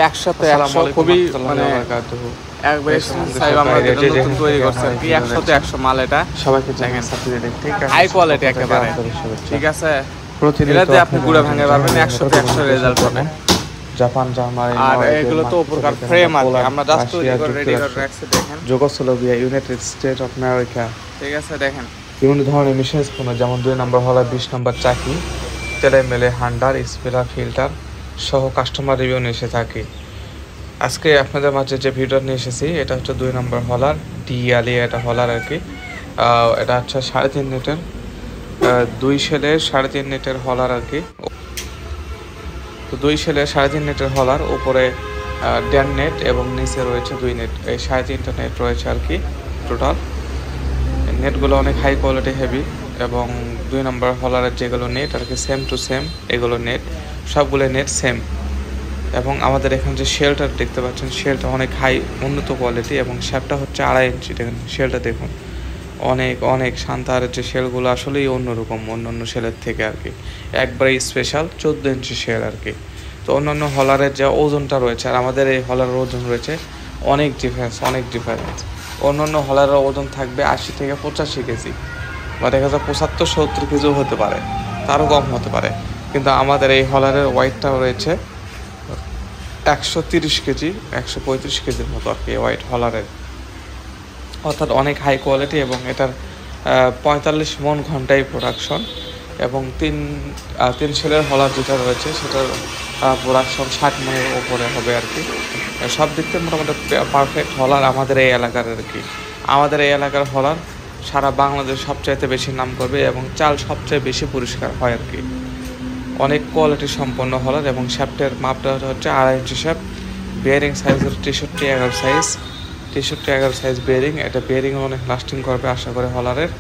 একসাথে 100 খুবই মানে একবারে আমরা নতুন তৈরি করছি 100তে 100 মাল। এটা সবাইকে দেখেন হাই কোয়ালিটি একেবারে, ঠিক আছে। এটাতে আপনি গুড়া ভাঙে পারবেন, 100তে 100 রেজাল্ট পাবেন। জাপান, জার্মানি, আর এগুলো তো উপরকার ফ্রেম আছে, আমরা জাস্ট তৈরি করে রেডি করে রাখছি। দেখেন Yugoslavia, United state of America, ঠিক আছে। দেখেন বিভিন্ন ধরনের মেশিন স্পুন, যেমন 2 নম্বর হলো 20 নম্বর চাকি, তেলে মেলে হান্ডার, স্পিলার, ফিল্টার সহ কাস্টমার রিভিউ নিয়ে এসে থাকি। আজকে আপনাদের মাঝে যে ভিডিও নিয়ে এসেছি এটা হচ্ছে 2 নম্বর হলার ডিআলি, এটা হলার আর কি। এটা হচ্ছে 3.5 নেটের 2 সেলের 3.5 নেটের হলার আর কি। তো 2 সেলের 3.5 নেটের হলার, উপরে 1.5 নেট এবং নিচে রয়েছে 2 নেট, এই 3.5টা নেট রয়েছে আর কি টোটাল। নেটগুলো অনেক হাই কোয়ালিটি হেভি, এবং 2 নম্বর হলারের যেগুলো নেট আর কি সেম টু সেম, এগুলো নেট সবগুলো নেট সেম। এবং আমাদের এখানে যে শেলটা দেখতে পাচ্ছেন, শেলটা অনেক হাই উন্নত কোয়ালিটি, এবং শ্যাপটা হচ্ছে 2.5 ইঞ্চি। দেখুন শেলটা দেখুন, অনেক অনেক শান্তার যে শেলগুলো আসলেই অন্যরকম অন্য শেলের থেকে আর কি, একবারে স্পেশাল 14 ইঞ্চি শেল আর কি। তো অন্যান্য হলারের যে ওজনটা রয়েছে আর আমাদের এই হলারের ওজন রয়েছে অনেক ডিফারেন্স। অন্যান্য হলারের ওজন থাকবে 80 থেকে 85 কেজি, বা দেখা যায় 75-70 কেজিও হতে পারে, তারও কম হতে পারে। কিন্তু আমাদের এই হলারের ওয়েটটা রয়েছে 130 কেজি, 135 কেজির মতো আর কি ওয়েট হলারের, অর্থাৎ অনেক হাই কোয়ালিটি। এবং এটার 45 মণ ঘন্টায় প্রোডাকশন, এবং 3 সেলের হলার যেটা রয়েছে সেটার প্রোডাকশন 60 মণের ওপরে হবে আর কি। সব দিক থেকে মোটামুটি পারফেক্ট হলার আমাদের এই এলাকার আর কি। আমাদের এই এলাকার হলার সারা বাংলাদেশ সবচাইতে বেশি নাম করবে, এবং চাল সবচেয়ে বেশি পরিষ্কার হয় আর কি। অনেক কোয়ালিটি সম্পন্ন হলার, এবং শ্যাফটের মাপটা হচ্ছে 2.5 ইঞ্চি শ্যাফট। বিয়ারিং সাইজ হচ্ছে 63-11 সাইজ, 63-11 সাইজ বিয়ারিং। এটা বিয়ারিং অনেক লাস্টিং করবে আশা করে হলারের,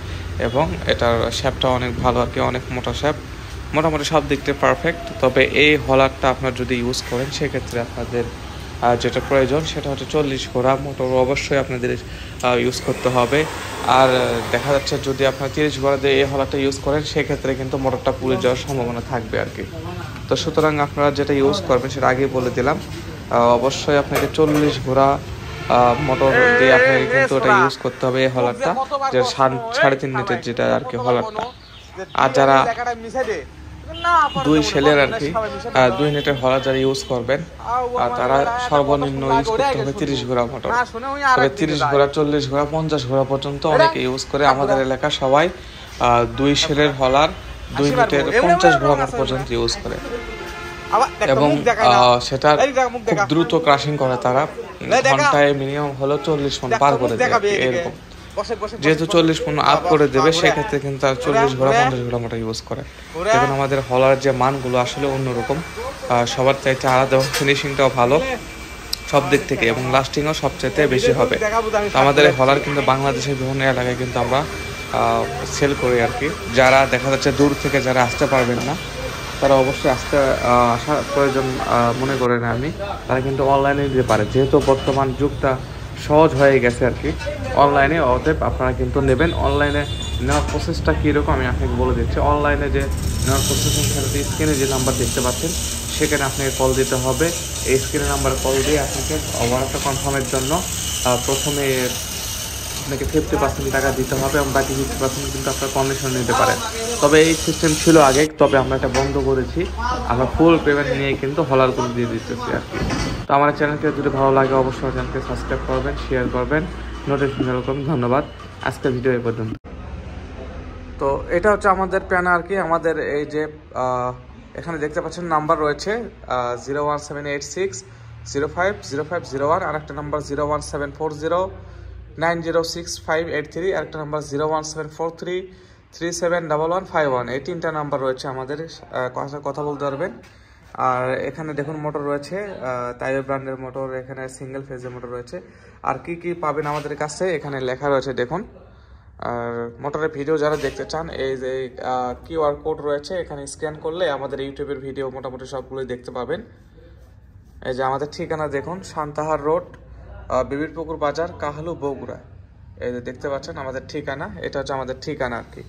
এবং এটার শ্যাফটটা অনেক ভালো আর কি, অনেক মোটা শ্যাফট, মোটামুটি সব দিক থেকে পারফেক্ট। তবে এই হলারটা আপনার যদি ইউজ করেন সেক্ষেত্রে আপনাদের যেটা প্রয়োজন সেটা হচ্ছে 40 ঘোড়া মোটর অবশ্যই আপনাদের ইউজ করতে হবে। আর দেখা যাচ্ছে যদি আপনার 30 ঘোড়া দিয়ে এই হলারটা ইউজ করেন সেক্ষেত্রে কিন্তু মোটরটা পুড়ে যাওয়ার সম্ভাবনা থাকবে আর কি। তো সুতরাং আপনারা যেটা ইউজ করবেন সেটা আগেই বলে দিলাম, অবশ্যই আপনাকে 40 ঘোড়া মোটর দিয়ে আপনাকে কিন্তু ওটা ইউজ করতে হবে এই হলারটা, যে 3.5 নেটের যেটা আর কি হলারটা। আর যারা 2 সেলের আর কি 2 নেটের হলার যারা ইউজ করবেন তারা সর্বনিম্ন ইউজ করতে হবে 30 ঘোড়া মোটর। তবে 30 ঘোড়া, 40 ঘোড়া, 50 ঘোড়া পর্যন্ত অনেকে ইউজ করে। আমাদের এলাকা সবাই 2 সেলের হলার 2 নেটের 50 ঘোড়া মোটর পর্যন্ত ইউজ করে, এবং সেটা খুব দ্রুত ক্রাশিং করে তারা, ঘন্টায় মিনিমাম হলো 40 মণ পার করে দেয় এরকম। যেহেতু 40 মণ আপ করে দেবে সেক্ষেত্রে কিন্তু আর 40 ঘোড়া 50 ঘোড়া মোটর ইউজ করে। দেখুন আমাদের হলার যে মানগুলো আসলে অন্যরকম, সবার চাইতে আলাদা, এবং ফিনিশিংটাও ভালো সব দিক থেকে, এবং লাস্টিংও সবচাইতে বেশি হবে। আমাদের এই হলার কিন্তু বাংলাদেশের বিভিন্ন এলাকায় কিন্তু আমরা সেল করি আর কি। যারা দেখা যাচ্ছে দূর থেকে যারা আসতে পারবেন না, তারা অবশ্যই আসার প্রয়োজন মনে করে না আমি, তারা কিন্তু অনলাইনে দিতে পারে, যেহেতু বর্তমান যুগটা সহজ হয়ে গেছে আর কি অনলাইনে। অতএব আপনারা কিন্তু নেবেন। অনলাইনে নেওয়ার প্রসেসটা কীরকম আমি আপনাকে বলে দিচ্ছি। অনলাইনে যে নেওয়ার প্রসেস সেটা স্ক্রিনে যে নাম্বার দেখতে পাচ্ছেন সেখানে আপনাকে কল দিতে হবে। এই স্ক্রিনে নাম্বার কল দিয়ে আপনাকে অর্ডারটা কনফার্মের জন্য প্রথমে আপনাকে 50% টাকা দিতে হবে, এবং বাকি 50% কিন্তু আপনার কমিশন নিতে পারেন। তবে এই সিস্টেম ছিল আগে, তবে আমরা এটা বন্ধ করেছি। আমরা ফুল পেমেন্ট নিয়ে কিন্তু হলারগুলো দিয়ে দিতেছি আর কি। তো আমার চ্যানেলকে যদি ভালো লাগে অবশ্যই চ্যানেলকে সাবস্ক্রাইব করবেন, শেয়ার করবেন, নোটিফিকেশন করবেন। ধন্যবাদ। আজকের ভিডিও এই পর্যন্ত। তো এটা হচ্ছে আমাদের প্যানা আর কি। আমাদের এই যে এখানে দেখতে পাচ্ছেন নাম্বার রয়েছে 01786050501, আর একটা নাম্বার 01740906583, আর একটা নাম্বার 01743371151। এই 3টা নাম্বার রয়েছে আমাদের, কথা বলতে পারবেন। আর এখানে দেখুন মোটর রয়েছে তাইও ব্র্যান্ডের মোটর, এখানে সিঙ্গেল ফেজের মোটর রয়েছে। আর কি কি পাবেন আমাদের কাছে এখানে লেখা রয়েছে দেখুন। আর মোটরের ভিডিও যারা দেখতে চান, এই যে কিউআর কোড রয়েছে, এখানে স্ক্যান করলে আমাদের ইউটিউবের ভিডিও মোটামুটি সবগুলোই দেখতে পাবেন। এই যে আমাদের ঠিকানা দেখুন, সান্তাহার রোড, বিবিরপুকুর বাজার, কাহালু, বগুড়া। এই যে দেখতে পাচ্ছেন আমাদের ঠিকানা, এটা হচ্ছে আমাদের ঠিকানা আর কি।